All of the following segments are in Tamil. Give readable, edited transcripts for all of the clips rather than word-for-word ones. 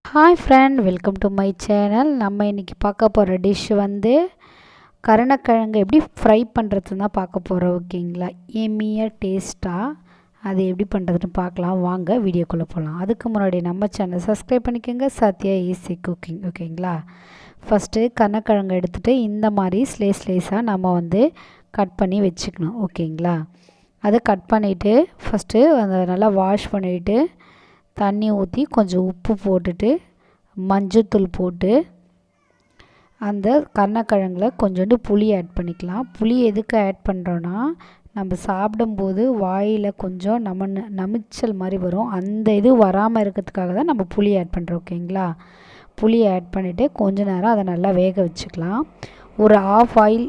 Hi friend, welcome to my channel. நம்ம இன்றைக்கி பார்க்க போகிற டிஷ் வந்து கருணக்கிழங்கு எப்படி ஃப்ரை பண்ணுறதுன்னு தான் பார்க்க போகிறோம். ஓகேங்களா, எம்மியாக டேஸ்ட்டாக அது எப்படி பண்ணுறதுன்னு பார்க்கலாம். வாங்க வீடியோக்குள்ளே போகலாம். அதுக்கு முன்னாடி நம்ம சேனல் சப்ஸ்கிரைப் பண்ணிக்கோங்க. Sathya easy cooking. ஓகேங்களா, ஃபஸ்ட்டு கருணக்கிழங்கு எடுத்துகிட்டு இந்த மாதிரி ஸ்லேஸாக நம்ம வந்து கட் பண்ணி வச்சுக்கணும். ஓகேங்களா, அதை கட் பண்ணிவிட்டு ஃபஸ்ட்டு அதை நல்லா வாஷ் பண்ணிவிட்டு தண்ணி ஊற்றி கொஞ்சம் உப்பு போட்டுட்டு மஞ்சத்தூள் போட்டு அந்த கருணக்கிழங்குல கொஞ்சோண்டு புளி ஆட் பண்ணிக்கலாம். புளி எதுக்கு ஆட் பண்ணுறோன்னா, நம்ம சாப்பிடும்போது வாயில் கொஞ்சம் நமிச்சல் மாதிரி வரும். அந்த இது வராமல் இருக்கிறதுக்காக தான் நம்ம புளி ஆட் பண்ணுறோம். ஓகேங்களா, புளி ஆட் பண்ணிவிட்டு கொஞ்ச நேரம் அதை நல்லா வேக வச்சுக்கலாம். ஒரு ஆஃப் ஆயில்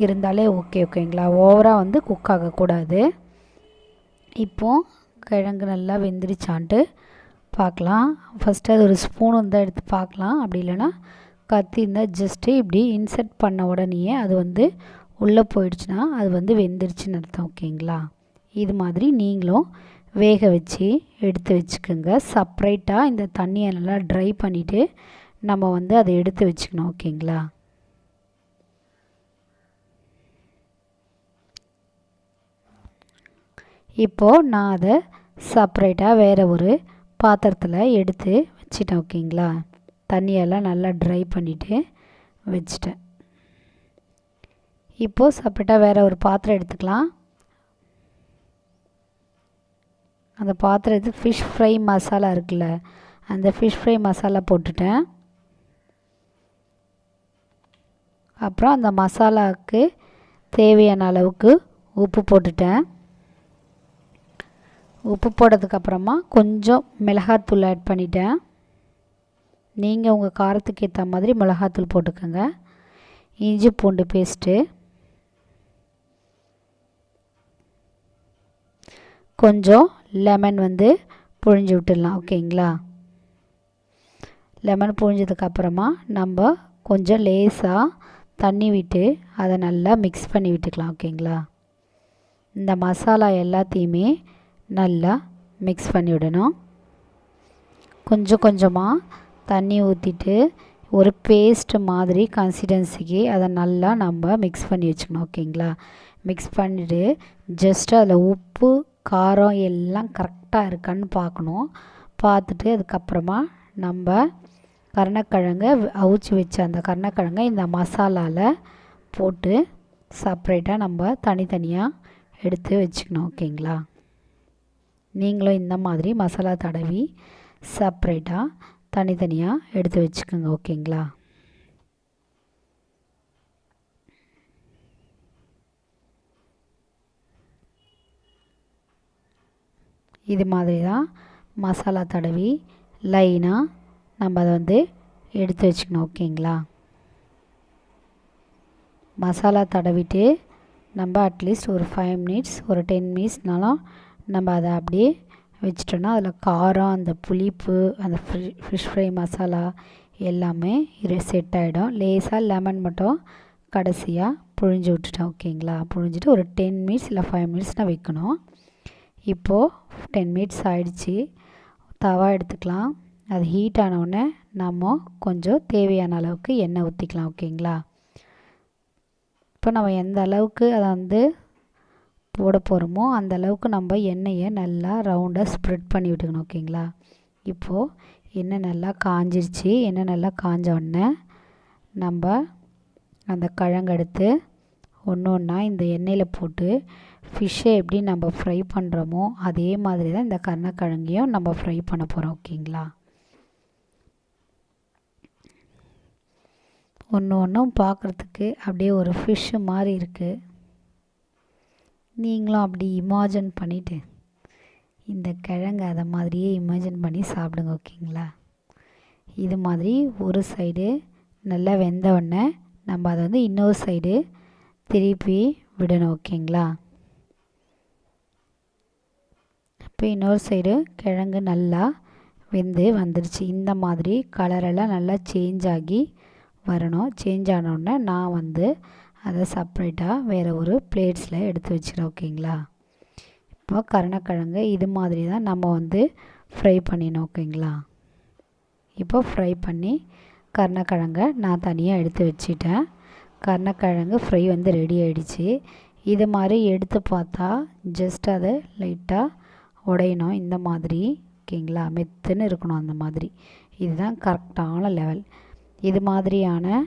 இருந்தாலே ஓகேங்களா, ஓவராக வந்து குக் ஆகக்கூடாது. இப்போது கிழங்கு நல்லா வெந்துருச்சான்ட்டு பார்க்கலாம். ஃபஸ்ட்டு அது ஒரு ஸ்பூன் இருந்தால் எடுத்து பார்க்கலாம். அப்படி இல்லைன்னா கத்தி இருந்தால் ஜஸ்ட்டு இப்படி இன்சர்ட் பண்ண உடனேயே அது வந்து உள்ளே போயிடுச்சுன்னா அது வந்து வெந்துருச்சுன்னு அர்த்தம். ஓகேங்களா, இது மாதிரி நீங்களும் வேக வச்சு எடுத்து வச்சுக்கோங்க. செப்ரேட்டாக இந்த தண்ணியை நல்லா ட்ரை பண்ணிவிட்டு நம்ம வந்து அதை எடுத்து வச்சுக்கணும். ஓகேங்களா, இப்போது நான் அதை செப்ரேட்டாக வேறு ஒரு பாத்திரத்தில் எடுத்து வச்சிட்டேன். ஓகேங்களா, தண்ணியெல்லாம் நல்லா ட்ரை பண்ணிவிட்டு வச்சிட்டேன். இப்போது செப்பரேட்டாக வேறு ஒரு பாத்திரம் எடுத்துக்கலாம். அந்த பாத்திரத்துக்கு ஃபிஷ் ஃப்ரை மசாலா இருக்குல்ல, அந்த ஃபிஷ் ஃப்ரை மசாலா போட்டுட்டேன். அப்புறம் அந்த மசாலாவுக்கு தேவையான அளவுக்கு உப்பு போட்டுட்டேன். உப்பு போட்டதுக்கப்புறமா கொஞ்சம் மிளகாத்தூள் ஆட் பண்ணிட்டேன். நீங்கள் உங்கள் காரத்துக்கு ஏற்ற மாதிரி மிளகாத்தூள் போட்டுக்கோங்க. இஞ்சி பூண்டு பேஸ்ட்டு, கொஞ்சம் லெமன் வந்து புழிஞ்சு விட்டுடலாம். ஓகேங்களா, லெமன் புழிஞ்சதுக்கப்புறமா நம்ம கொஞ்சம் லேசாக தண்ணி விட்டு அதை நல்லா மிக்ஸ் பண்ணி விட்டுக்கலாம். ஓகேங்களா, இந்த மசாலா எல்லாத்தையுமே நல்லா மிக்ஸ் பண்ணி விடணும். கொஞ்சம் கொஞ்சமாக தண்ணி ஊற்றிட்டு ஒரு பேஸ்ட் மாதிரி கன்சிஸ்டன்சிக்கு அதை நல்லா நம்ம மிக்ஸ் பண்ணி வச்சுக்கணும். ஓகேங்களா, மிக்ஸ் பண்ணிவிட்டு ஜஸ்ட்டு அதில் உப்பு காரம் எல்லாம் கரெக்டாக இருக்கான்னு பார்க்கணும். பார்த்துட்டு அதுக்கப்புறமா நம்ம கருணக்கிழங்கை அவிச்சு வச்ச அந்த கருணக்கிழங்கை இந்த மசாலாவில் போட்டு செப்ரேட்டாக நம்ம தனித்தனியாக எடுத்து வச்சுக்கணும். ஓகேங்களா, நீங்களும் இந்த மாதிரி மசாலா தடவி செப்ரேட்டாக தனித்தனியாக எடுத்து வச்சுக்கோங்க. ஓகேங்களா, இது மாதிரி தான் மசாலா தடவி லைனாக நம்ம அதை வந்து எடுத்து வச்சுக்கணும். ஓகேங்களா, மசாலா தடவிட்டு நம்ம அட்லீஸ்ட் ஒரு 5 மினிட்ஸ் ஒரு 10 மினிட்ஸ்னாலும் நம்ம அதை அப்படியே வச்சிட்டோன்னா அதில் காரம் அந்த புளிப்பு அந்த ஃபிஷ் ஃப்ரை மசாலா எல்லாமே செட் ஆகிடும். லேசாக லெமன் மட்டும் கடைசியாக புழிஞ்சு விட்டுட்டோம். ஓகேங்களா, புழிஞ்சிட்டு ஒரு 10 மினிட்ஸ் இல்லை 5 மினிட்ஸ் தான் வைக்கணும். இப்போது 10 மினிட்ஸ் ஆகிடுச்சி. தவா எடுத்துக்கலாம். அது ஹீட் ஆனவுடனே நம்ம கொஞ்சம் தேவையான அளவுக்கு எண்ணெய் ஊற்றிக்கலாம். ஓகேங்களா, இப்போ நம்ம எந்த அளவுக்கு அதை வந்து போட போகிறோமோ அந்த அளவுக்கு நம்ம எண்ணெயை நல்லா ரவுண்டாக ஸ்ப்ரெட் பண்ணி விட்டுக்கணும். ஓகேங்களா, இப்போது எண்ணெய் நல்லா காஞ்சிருச்சு. எண்ணெய் நல்லா காஞ்ச உடனே நம்ம அந்த கிழங்கு எடுத்து ஒன்று ஒன்றா இந்த எண்ணெயில் போட்டு ஃபிஷ்ஷை எப்படி நம்ம ஃப்ரை பண்ணுறோமோ அதே மாதிரி தான் இந்த கருணக்கிழங்கையும் நம்ம ஃப்ரை பண்ண போகிறோம். ஓகேங்களா, ஒன்று ஒன்றும் பார்க்குறதுக்கு அப்படியே ஒரு ஃபிஷ்ஷு மாதிரி இருக்குது. நீங்களும் அப்படி இமேஜின் பண்ணிவிட்டு இந்த கிழங்கு அதை மாதிரியே இமேஜின் பண்ணி சாப்பிடுங்க. ஓகேங்களா, இது மாதிரி ஒரு சைடு நல்லா வெந்த உடனே நம்ம அதை வந்து இன்னொரு சைடு திருப்பி விடணும். ஓகேங்களா, இப்போ இன்னொரு சைடு கிழங்கு நல்லா வெந்து வந்துடுச்சு. இந்த மாதிரி கலரெல்லாம் நல்லா சேஞ்ச் ஆகி வரணும். சேஞ்ச் ஆனோடனே நான் வந்து அதை செப்ரேட்டாக வேறு ஒரு பிளேட்ஸில் எடுத்து வச்சிடும். ஓகேங்களா? இப்போ கருணக்கிழங்கு இது மாதிரி தான் நம்ம வந்து ஃப்ரை பண்ணிடணும். ஓகேங்களா? இப்போ ஃப்ரை பண்ணி கருணக்கிழங்கை நான் தனியாக எடுத்து வச்சிட்டேன். கருணக்கிழங்கு ஃப்ரை வந்து ரெடி ஆகிடுச்சு. இது மாதிரி எடுத்து பார்த்தா ஜஸ்ட் அதை லைட்டாக உடையணும் இந்த மாதிரி. ஓகேங்களா? மெத்துன்னு இருக்கணும் அந்த மாதிரி. இதுதான் கரெக்டான லெவல். இது மாதிரியான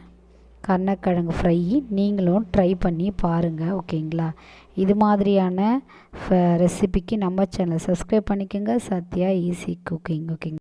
கருணக்கிழங்கு ஃப்ரை நீங்களும் ட்ரை பண்ணி பாருங்கள். ஓகேங்களா? இது மாதிரியான ரெசிபிக்கு நம்ம சேனலை சப்ஸ்கிரைப் பண்ணிக்கோங்க. Sathya easy cooking. ஓகேங்க.